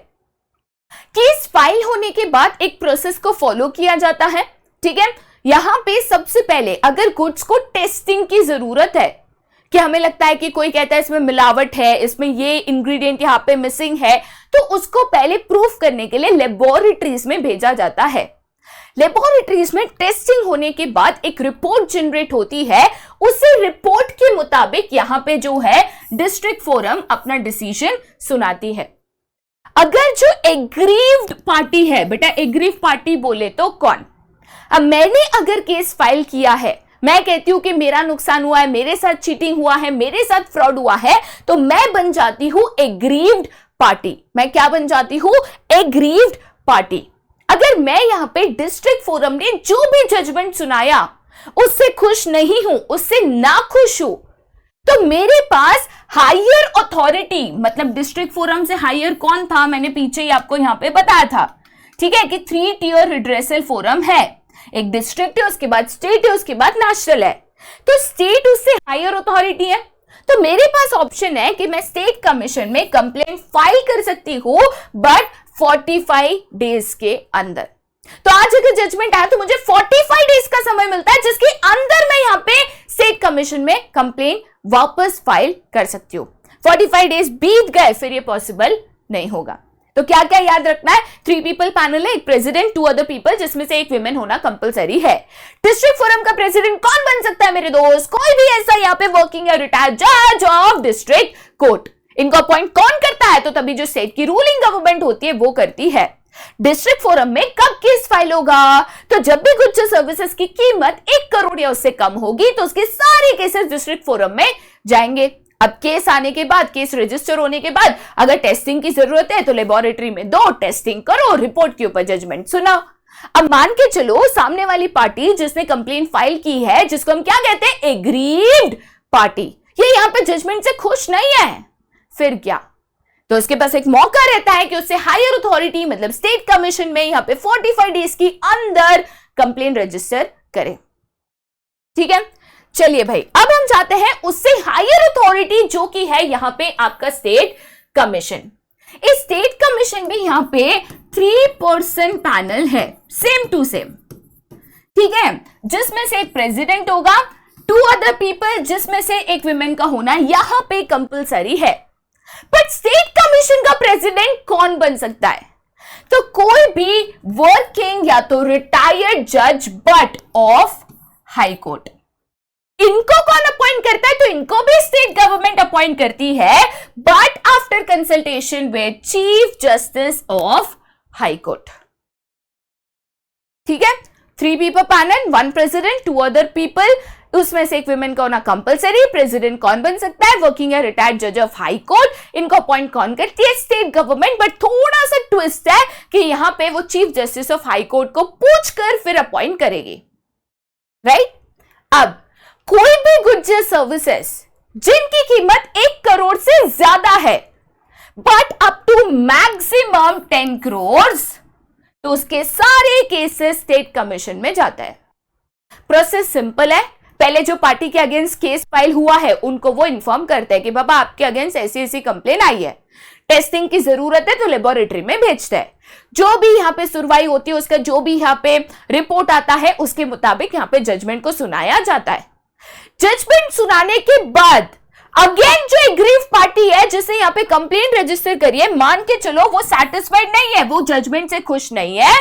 S1: केस फाइल होने के बाद एक प्रोसेस को फॉलो किया जाता है। ठीक है, यहां पे सबसे पहले अगर गुड्स को टेस्टिंग की जरूरत है कि हमें लगता है कि कोई कहता है इसमें मिलावट है, इसमें ये इंग्रेडिएंट यहाँ पे मिसिंग है, तो उसको पहले प्रूफ करने के लिए लेबोरेटरीज में भेजा जाता है। लेबोरेटरीज में टेस्टिंग होने के बाद एक रिपोर्ट जनरेट होती है। उसी रिपोर्ट के मुताबिक यहाँ पे जो है डिस्ट्रिक्ट फोरम अपना डिसीजन सुनाती है। अगर जो एग्रीव्ड पार्टी है, बेटा एग्रीव पार्टी बोले तो कौन? अब मैंने अगर केस फाइल किया है, मैं कहती हूं कि मेरा नुकसान हुआ है, मेरे साथ चीटिंग हुआ है, मेरे साथ फ्रॉड हुआ है, तो मैं बन जाती हूं एग्रीव्ड पार्टी। मैं क्या बन जाती हूं? Aggrieved party. अगर मैं यहां पे डिस्ट्रिक्ट फोरम ने जो भी जजमेंट सुनाया उससे खुश नहीं हूं, उससे नाखुश हूं, तो मेरे पास हायर अथॉरिटी, मतलब डिस्ट्रिक्ट फोरम से हायर कौन था, मैंने पीछे ही आपको यहां पे बताया था, ठीक है, कि 3 टियर रिड्रेसल फोरम है। एक डिस्ट्रिक्ट है, उसके बाद स्टेट है, उसके बाद नेशनल है। तो स्टेट उससे हायर अथॉरिटी है, तो मेरे पास ऑप्शन है कि मैं स्टेट कमीशन में कंप्लेंट फाइल कर सकती हूं, बट 45 डेज के अंदर। तो आज अगर जजमेंट आया तो मुझे 45 डेज का समय मिलता है, जिसके अंदर मैं यहां पे स्टेट कमीशन में कंप्लेंट वापस फाइल कर सकती हूं। 45 डेज बीत गए फिर ये पॉसिबल नहीं होगा। तो क्या क्या याद रखना है? 3 पीपल पैनल है, एक प्रेसिडेंट, 2 अदर पीपल, जिसमें से एक विमेन होना कंपलसरी है। डिस्ट्रिक्ट फोरम का प्रेसिडेंट कौन बन सकता है मेरे दोस्त? कोई भी ऐसा यहाँ पे वर्किंग या रिटायर्ड जज ऑफ डिस्ट्रिक्ट कोर्ट। इनको अपॉइंट कौन करता है? तो तभी जो स्टेट की रूलिंग गवर्नमेंट होती है वो करती है। डिस्ट्रिक्ट फोरम में कब केस फाइल होगा? तो जब भी गुड्स सर्विसेज की कीमत 1 करोड़ या उससे कम होगी तो उसके सारे केसेस डिस्ट्रिक्ट फोरम में जाएंगे। अब केस आने के बाद, केस रजिस्टर होने के बाद अगर टेस्टिंग की जरूरत है तो लेबोरेटरी में दो, टेस्टिंग करो, रिपोर्ट के ऊपर जजमेंट सुनाओ। अब मान के चलो सामने वाली पार्टी जिसने कंप्लेंट फाइल की है, जिसको हम क्या कहते हैं? एग्रीव्ड पार्टी, ये यहां पे जजमेंट से खुश नहीं है, फिर क्या? तो उसके पास एक मौका रहता है कि उससे हायर अथॉरिटी मतलब स्टेट कमीशन में यहां पे 45 डेज के अंदर कंप्लेंट रजिस्टर करे। ठीक है, चलिए भाई, अब हम जाते हैं उससे हायर अथॉरिटी जो कि है यहां पे आपका स्टेट कमीशन। इस स्टेट कमीशन में यहां पे 3 पर्सन पैनल है, सेम टू सेम, ठीक है, जिसमें से एक प्रेसिडेंट होगा, 2 अदर पीपल, जिसमें से एक विमेन का होना यहां पे कंपलसरी है। बट स्टेट कमीशन का प्रेसिडेंट कौन बन सकता है? तो कोई भी वर्किंग या तो रिटायर्ड जज बट ऑफ हाई कोर्ट। इनको कौन अपॉइंट करता है? तो इनको भी स्टेट गवर्नमेंट अपॉइंट करती है, but after consultation with chief justice of high court. ठीक है, 3 people panel, 1 president, 2 other people, उसमें से एक विमेन का होना कंपलसरी। प्रेसिडेंट कौन बन सकता है? वर्किंग या रिटायर्ड जज ऑफ हाई कोर्ट। इनको अपॉइंट कौन करती है? State government. बट थोड़ा सा ट्विस्ट है कि यहां पे वो chief justice of high court को पूछकर फिर अपॉइंट करेगी, राइट? अब कोई भी गुड्स सर्विसेज जिनकी कीमत 1 करोड़ से ज्यादा है but up to maximum 10 crore, तो उसके सारे केसेस स्टेट कमीशन में जाता है। प्रोसेस सिंपल है, पहले जो पार्टी के अगेंस्ट केस फाइल हुआ है उनको वो इन्फॉर्म करते हैं कि बाबा आपके अगेंस्ट ऐसी ऐसी कंप्लेन आई है, टेस्टिंग की जरूरत है, तो लेबोरेटरी में भेजते हैं। जो भी यहाँ पे सुनवाई होती है, उसका जो भी यहाँ पे रिपोर्ट आता है उसके मुताबिक यहाँ पे जजमेंट को सुनाया जाता है। जजमेंट सुनाने के बाद अगेन जो एग्रीव पार्टी है जिसने यहाँ पे कंप्लेंट रजिस्टर करी है, मान के चलो वो सैटिस्फाइड नहीं है, वो जजमेंट से खुश नहीं है,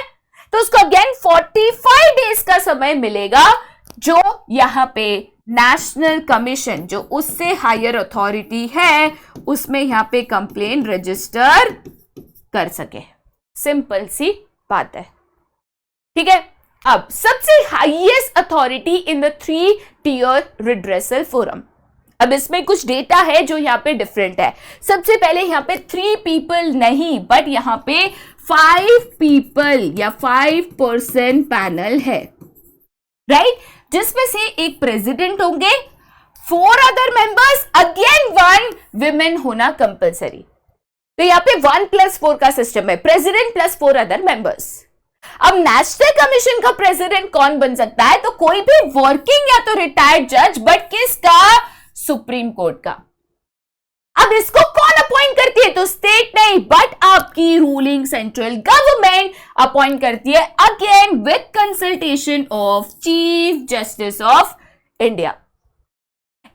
S1: तो उसको अगेन 45 डेज का समय मिलेगा, जो यहाँ पे नेशनल कमीशन जो उससे हायर अथॉरिटी है उसमें यहाँ पे कंप्लेंट रजिस्टर कर सके। सिंपल सी बात है, ठीक है। अब सबसे highest authority in the 3 tier redressal forum. अब इसमें कुछ डेटा है जो यहाँ पे डिफरेंट है। सबसे पहले यहाँ पे 3 पीपल नहीं बट यहाँ पे 5 पीपल या 5 पर्सन पैनल है, राइट, जिसमें से एक प्रेसिडेंट होंगे, 4 अदर मेंबर्स, अगेन 1 विमेन होना कंपलसरी। तो यहाँ पे 1+4 का सिस्टम है, प्रेसिडेंट प्लस 4 अदर मेंबर्स। अब नेशनल कमीशन का प्रेसिडेंट कौन बन सकता है? तो कोई भी वर्किंग या तो रिटायर्ड जज, बट किसका? सुप्रीम कोर्ट का। अब इसको कौन अपॉइंट करती है? तो स्टेट नहीं बट आपकी रूलिंग सेंट्रल गवर्नमेंट अपॉइंट करती है, again with consultation of chief justice of India.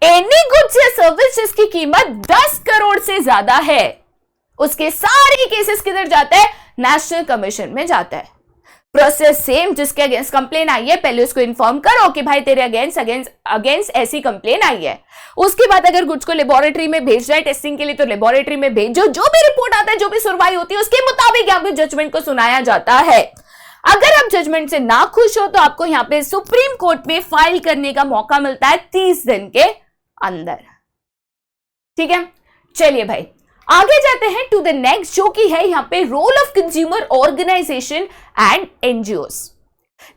S1: Any goods या सर्विस जिसकी कीमत 10 करोड़ से ज्यादा है, उसके सारे केसेस किधर जाता है? नेशनल कमीशन में जाता है। प्रोसेस सेम, जिसके अगेंस्ट कंप्लेन आई है पहले उसको इन्फॉर्म करो कि भाई तेरे अगेंस्ट ऐसी कंप्लेन आई है। उसके बाद अगर गुड्स को लेबोरेटरी में भेजना है टेस्टिंग के लिए तो लेबोरेटरी में भेजो, जो भी रिपोर्ट आता है, जो भी सुनवाई होती है उसके मुताबिक यहाँ पे जजमेंट को सुनाया जाता है। अगर आप जजमेंट से ना खुश हो तो आपको यहाँ पे सुप्रीम कोर्ट में फाइल करने का मौका मिलता है 30 दिन के अंदर। ठीक है, चलिए भाई आगे जाते हैं टू द नेक्स्ट, जो कि है यहाँ पे role of consumer organisation and NGOs.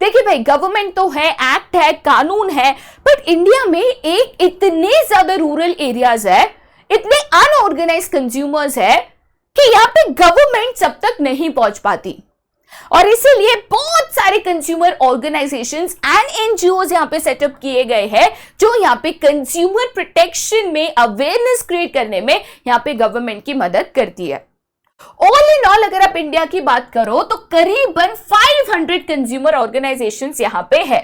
S1: देखिए भाई, गवर्नमेंट तो है, एक्ट है, कानून है, बट इंडिया में एक इतने ज्यादा रूरल एरियाज है, इतने अनऑर्गेनाइज कंज्यूमर्स है कि यहाँ पे गवर्नमेंट सब तक नहीं पहुंच पाती, और इसीलिए बहुत सारे कंज्यूमर ऑर्गेनाइजेशंस एंड एनजीओज यहाँ पे सेटअप किए गए हैं, जो यहाँ पे कंज्यूमर प्रोटेक्शन में अवेयरनेस क्रिएट करने में यहाँ पे गवर्नमेंट की मदद करती है। ऑल इन ऑल अगर आप इंडिया की बात करो तो करीबन 500 कंज्यूमर ऑर्गेनाइजेशंस यहाँ पे है,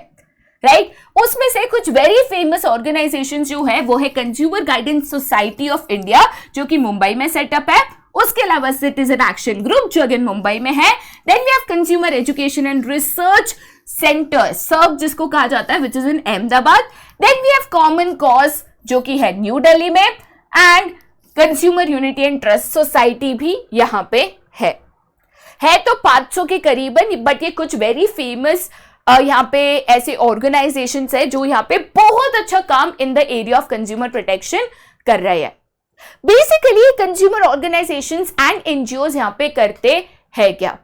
S1: राइट। उसमें से कुछ वेरी फेमस ऑर्गेनाइजेशन जो है वो है consumer guidance society of India, जो कि मुंबई में सेटअप है। उसके अलावा सिटीजन एक्शन ग्रुप, जो अगेन मुंबई में है। Then we have consumer education and research centre, सर्व जिसको कहा जाता है, which is in Ahmedabad. Then we have common cause, जो कि है न्यू दिल्ली में, and consumer unity and trust society भी यहाँ पे है तो 500 के करीबन, बट ये कुछ वेरी फेमस यहाँ पे ऐसे ऑर्गेनाइजेशंस है जो यहाँ पे बहुत अच्छा काम in the area of consumer protection कर रहे हैं। Basically consumer organisations and NGOs यहाँ पे करते हैं क्या?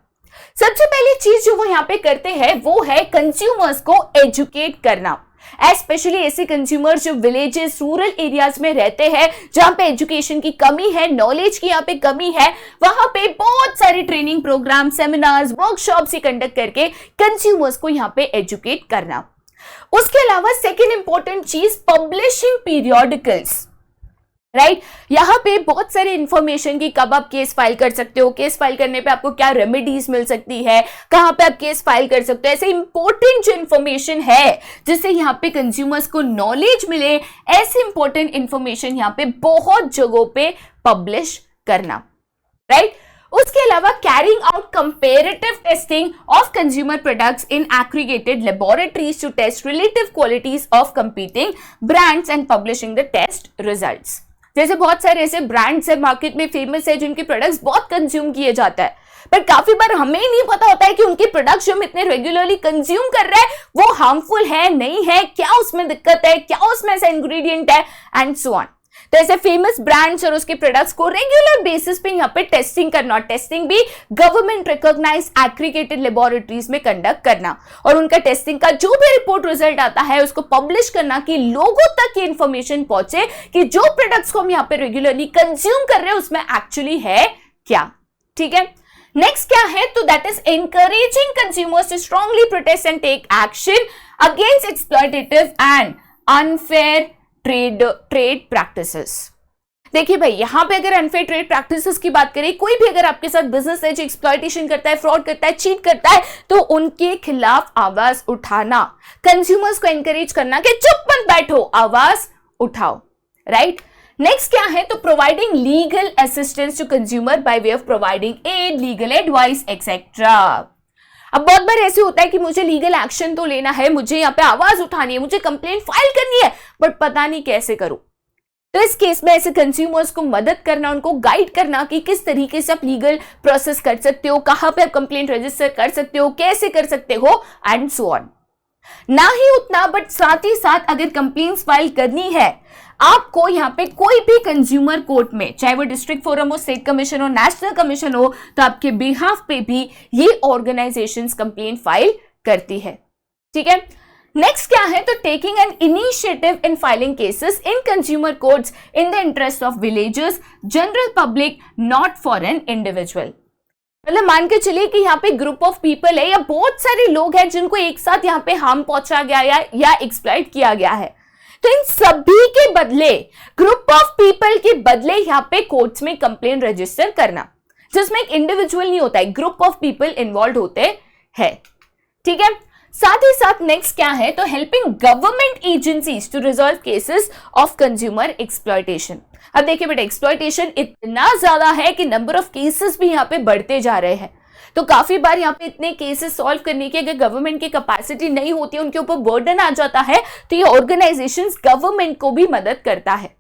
S1: सबसे पहली चीज जो वो यहाँ पे करते हैं वो है कंज्यूमर्स को एजुकेट करना, स्पेशली ऐसे कंज्यूमर्स जो विलेजेस, रूरल एरियाज में रहते हैं, जहां पे एजुकेशन की कमी है, नॉलेज की यहाँ पे कमी है। वहां पे बहुत सारे training programme, seminars, workshops conduct करके कंज्यूमर्स को यहाँ पे एजुकेट करना। उसके अलावा सेकेंड इंपॉर्टेंट चीज, पब्लिशिंग पीरियोडिकल्स, राइट। यहाँ पे बहुत सारे इंफॉर्मेशन की कब आप केस फाइल कर सकते हो, केस फाइल करने पे आपको क्या रेमेडीज मिल सकती है, कहां पे आप केस फाइल कर सकते हो, ऐसे इंपॉर्टेंट जो इंफॉर्मेशन है जिससे यहाँ पे कंज्यूमर्स को नॉलेज मिले, ऐसे इंपॉर्टेंट इंफॉर्मेशन यहाँ पे बहुत जगहों पे पब्लिश करना, राइट। उसके अलावा carrying out comparative testing of consumer products in aggregated laboratories to test relative qualities of competing brands and publishing the test results. जैसे बहुत सारे ऐसे ब्रांड्स है मार्केट में फेमस है जिनके प्रोडक्ट्स बहुत कंज्यूम किए जाता है, पर काफी बार हमें नहीं पता होता है कि उनके प्रोडक्ट्स जो हम इतने रेगुलरली कंज्यूम कर रहे हैं वो हार्मफुल है, नहीं है, क्या उसमें दिक्कत है, क्या उसमें ऐसा इंग्रेडिएंट है, एंड सो ऑन। तो ऐसे फेमस ब्रांड्स और उसके प्रोडक्ट्स को रेगुलर बेसिस पे यहाँ पे टेस्टिंग करना, टेस्टिंग भी गवर्नमेंट रिकॉग्नाइज एग्रीगेटेड लेबोरेटरीज में कंडक्ट करना, और उनका टेस्टिंग का जो भी रिपोर्ट रिजल्ट आता है उसको पब्लिश करना कि लोगों तक ये इंफॉर्मेशन पहुंचे कि जो प्रोडक्ट्स को हम यहाँ पे रेगुलरली कंज्यूम कर रहे हैं उसमें एक्चुअली है क्या। ठीक है, नेक्स्ट क्या है, तो that is encouraging consumers to strongly protest and take action against exploitative and unfair trade practices. देखिए भाई, यहां पे अगर अनफेयर ट्रेड प्रैक्टिसेस की बात करें, कोई भी अगर आपके साथ बिजनेस है जो एक्सप्लॉयटेशन करता है, फ्रॉड करता है, चीट करता है, तो उनके खिलाफ आवाज उठाना, कंज्यूमर्स को एनकरेज करना कि चुप मत बैठो, आवाज उठाओ, राइट। नेक्स्ट क्या है, तो providing legal assistance to consumer by way of providing aid, legal advice etcetera. अब बहुत बार ऐसे होता है कि मुझे लीगल एक्शन तो लेना है, मुझे यहाँ पे आवाज उठानी है, मुझे कंप्लेंट फाइल करनी है, बट पता नहीं कैसे करूं। तो इस केस में ऐसे कंज्यूमर्स को मदद करना, उनको गाइड करना कि किस तरीके से आप लीगल प्रोसेस कर सकते हो, कहां पे आप कंप्लेंट रजिस्टर कर सकते हो, कैसे कर सकते हो, एंड सो ऑन। ना ही उतना, बट साथ ही साथ अगर कंप्लेंट्स फाइल करनी है आपको यहाँ पे कोई भी कंज्यूमर कोर्ट में, चाहे वो डिस्ट्रिक्ट फोरम हो, स्टेट कमीशन हो, नेशनल कमीशन हो, तो आपके बिहाफ पे भी ये ऑर्गेनाइजेशंस कंप्लेंट फाइल करती है। ठीक है, नेक्स्ट क्या है, तो taking an initiative in filing cases in consumer courts in the interest of villagers, general public, not for an individual. मतलब मान के चलिए कि यहाँ पे ग्रुप ऑफ पीपल है या बहुत सारे लोग हैं जिनको एक साथ यहाँ पे हार्म पहुंचा गया या एक्सप्लॉइट किया गया है, तो इन सभी के बदले, ग्रुप ऑफ पीपल के बदले यहाँ पे कोर्ट्स में कंप्लेन रजिस्टर करना, जिसमें एक इंडिविजुअल नहीं होता है, ग्रुप ऑफ पीपल इन्वॉल्व होते हैं। ठीक है, साथ ही साथ नेक्स्ट क्या है, तो helping government agencies to resolve cases of consumer exploitation. अब देखिए बेटा, एक्सप्लॉयटेशन इतना ज्यादा है कि नंबर ऑफ केसेस भी यहाँ पे बढ़ते जा रहे हैं। तो काफी बार यहाँ पे इतने केसेस सॉल्व करने की अगर गवर्नमेंट की कैपेसिटी नहीं होती, उनके ऊपर बर्डन आ जाता है, तो ये ऑर्गेनाइजेशंस गवर्नमेंट को भी मदद करता है।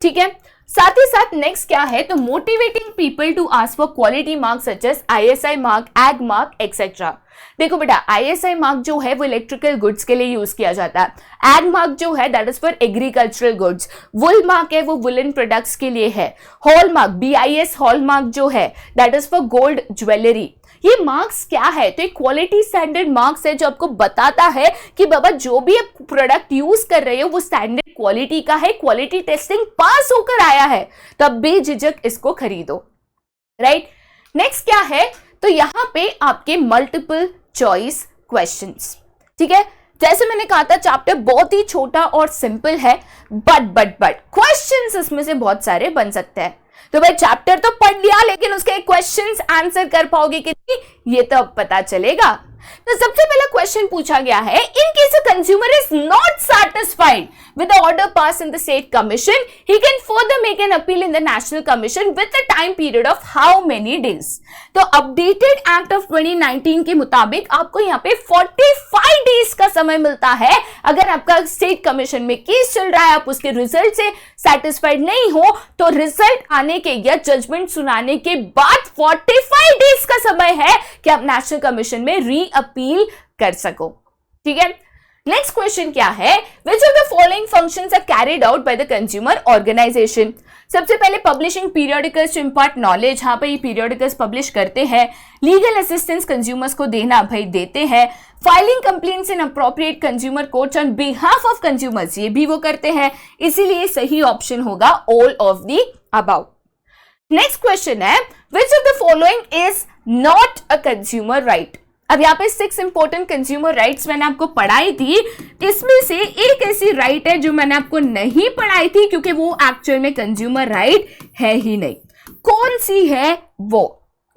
S1: ठीक है, साथ ही साथ नेक्स्ट क्या है, तो motivating people to ask for quality mark such as ISI mark, Agmark etcetera. देखो बेटा, ISI मार्क जो है वो इलेक्ट्रिकल गुड्स के लिए यूज किया जाता है। एग मार्क जो है that is for agricultural goods. Wool mark है वो वुलन प्रोडक्ट्स के लिए है। Hallmark, BIS hallmark जो है that is for gold jewellery. ये मार्क्स क्या है, तो एक क्वालिटी स्टैंडर्ड मार्क्स है जो आपको बताता है कि बाबा जो भी आप प्रोडक्ट यूज कर रहे हो वो स्टैंडर्ड क्वालिटी का है, क्वालिटी टेस्टिंग पास होकर आया है, तब बेझिझक इसको खरीदो। राइट, नेक्स्ट क्या है, तो यहां पे आपके मल्टीपल चॉइस क्वेश्चंस। ठीक है, जैसे मैंने कहा था चैप्टर बहुत ही छोटा और सिंपल है, बट क्वेश्चंस इसमें से बहुत सारे बन सकते हैं। तो भाई चैप्टर तो पढ़ लिया, लेकिन उसके क्वेश्चंस आंसर कर पाओगे कि नहीं, ये तो अब पता चलेगा। तो सबसे पहला क्वेश्चन पूछा गया है, in case a consumer is not satisfied with the order passed in the state commission, he can further make an appeal in the national commission with a time period of how many days? तो updated act of 2019 के मुताबिक आपको यहाँ पे 45 days का समय मिलता है। अगर आपका स्टेट कमीशन में केस चल रहा है, आप उसके रिजल्ट से सेटिस्फाइड नहीं हो, तो रिजल्ट आने के या जजमेंट सुनाने के बाद 45 डेज का समय है कि आप नेशनल कमीशन में री अपील कर सको। ठीक है, नेक्स्ट क्वेश्चन क्या है, which of the following functions are carried out by the consumer organisation. सबसे पहले publishing periodicals to impart knowledge, यहाँ पे ये पीरियोडिकल्स पब्लिश करते हैं। लीगल असिस्टेंस कंज्यूमर्स को देना, भाई देते हैं। Filing complaints in appropriate consumer courts on behalf of consumers, ये भी वो करते हैं। इसीलिए सही ऑप्शन होगा all of the above. Next question है, which of the following is not a consumer right. अब यहाँ पे 6 इंपॉर्टेंट कंज्यूमर राइट्स मैंने आपको पढ़ाई थी, इसमें से एक ऐसी राइट है जो मैंने आपको नहीं पढ़ाई थी क्योंकि वो एक्चुअल में कंज्यूमर राइट है ही नहीं। कौन सी है वो,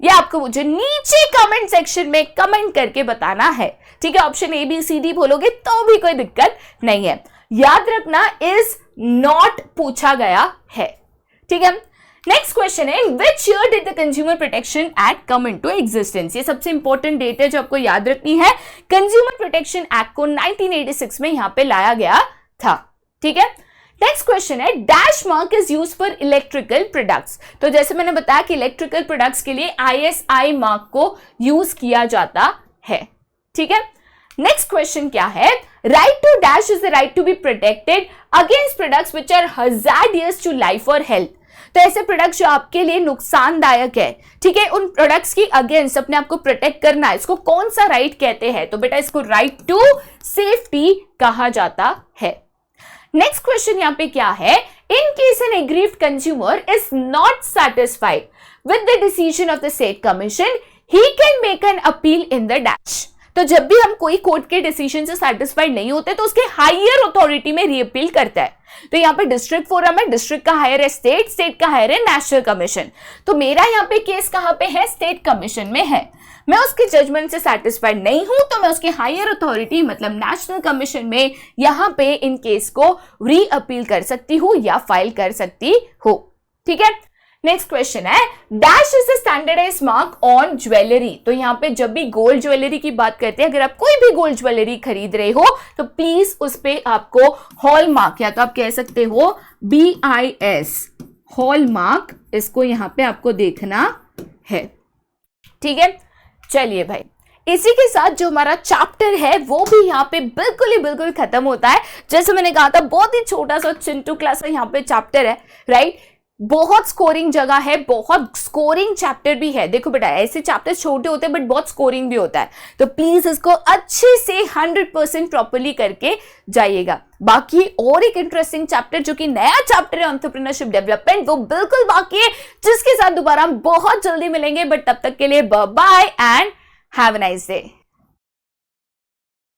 S1: ये आपको मुझे नीचे कमेंट सेक्शन में कमेंट करके बताना है। ठीक है, ऑप्शन ABCD बोलोगे तो भी कोई दिक्कत नहीं है। याद रखना इज नॉट पूछा गया है। ठीक है, नेक्स्ट क्वेश्चन है, which year did the consumer protection act come into existence. ये सबसे इंपॉर्टेंट डेट है जो आपको याद रखनी है। कंज्यूमर प्रोटेक्शन एक्ट को 1986 में यहां पे लाया गया था। ठीक है, नेक्स्ट क्वेश्चन है, dash mark is used for electrical products. तो जैसे मैंने बताया कि इलेक्ट्रिकल प्रोडक्ट्स के लिए ISI मार्क को यूज किया जाता है। ठीक है, नेक्स्ट क्वेश्चन क्या है, right to dash is the right to be protected against products which are hazardous to life और हेल्थ। तो ऐसे प्रोडक्ट्स जो आपके लिए नुकसानदायक है, ठीक है, उन प्रोडक्ट्स की अगेंस्ट अपने आप को प्रोटेक्ट करना है, इसको कौन सा राइट कहते हैं, तो बेटा इसको राइट टू सेफ्टी कहा जाता है। नेक्स्ट क्वेश्चन यहाँ पे क्या है, in case an aggrieved consumer is not satisfied with the decision of the state commission, he can make an appeal in the dash. तो जब भी हम कोई कोर्ट के डिसीजन से सैटिस्फाइड नहीं होते तो उसके हायर अथॉरिटी में रीअपील करता है। तो यहाँ पे डिस्ट्रिक्ट फोरम है, डिस्ट्रिक्ट का हायर है स्टेट, स्टेट का हायर है नेशनल कमीशन। तो मेरा यहाँ पे केस कहाँ पे है, स्टेट कमीशन में है। मैं उसके जजमेंट से सैटिस्फाइड नहीं हूं तो मैं उसके हायर अथॉरिटी मतलब नेशनल कमीशन में यहाँ पे इन केस को रीअपील कर सकती हूँ या फाइल कर सकती हूँ। ठीक है, नेक्स्ट क्वेश्चन है, dash is the standardise mark on jewellery. तो यहाँ पे जब भी गोल्ड ज्वेलरी की बात करते हैं, अगर आप कोई भी गोल्ड ज्वेलरी खरीद रहे हो तो प्लीज उस पे आपको हॉल मार्क, या तो आप कह सकते हो BIS हॉल मार्क, इसको यहाँ पे आपको देखना है। ठीक है, चलिए भाई, इसी के साथ जो हमारा चैप्टर है वो भी यहाँ पे बिल्कुल खत्म होता है। जैसे मैंने कहा था बहुत ही छोटा सा चिंटू क्लास का यहाँ पे चैप्टर है, राइट। बहुत स्कोरिंग जगह है, बहुत स्कोरिंग चैप्टर भी है। देखो बेटा, ऐसे चैप्टर छोटे होते हैं बट बहुत स्कोरिंग भी होता है, तो प्लीज इसको अच्छे से 100% प्रॉपर्ली करके जाइएगा। बाकी और एक इंटरेस्टिंग चैप्टर जो कि नया चैप्टर है एंटरप्रेन्योरशिप डेवलपमेंट, वो बिल्कुल बाकी है, जिसके साथ दोबारा हम बहुत जल्दी मिलेंगे। बट तब तक के लिए bye bye and have a nice day.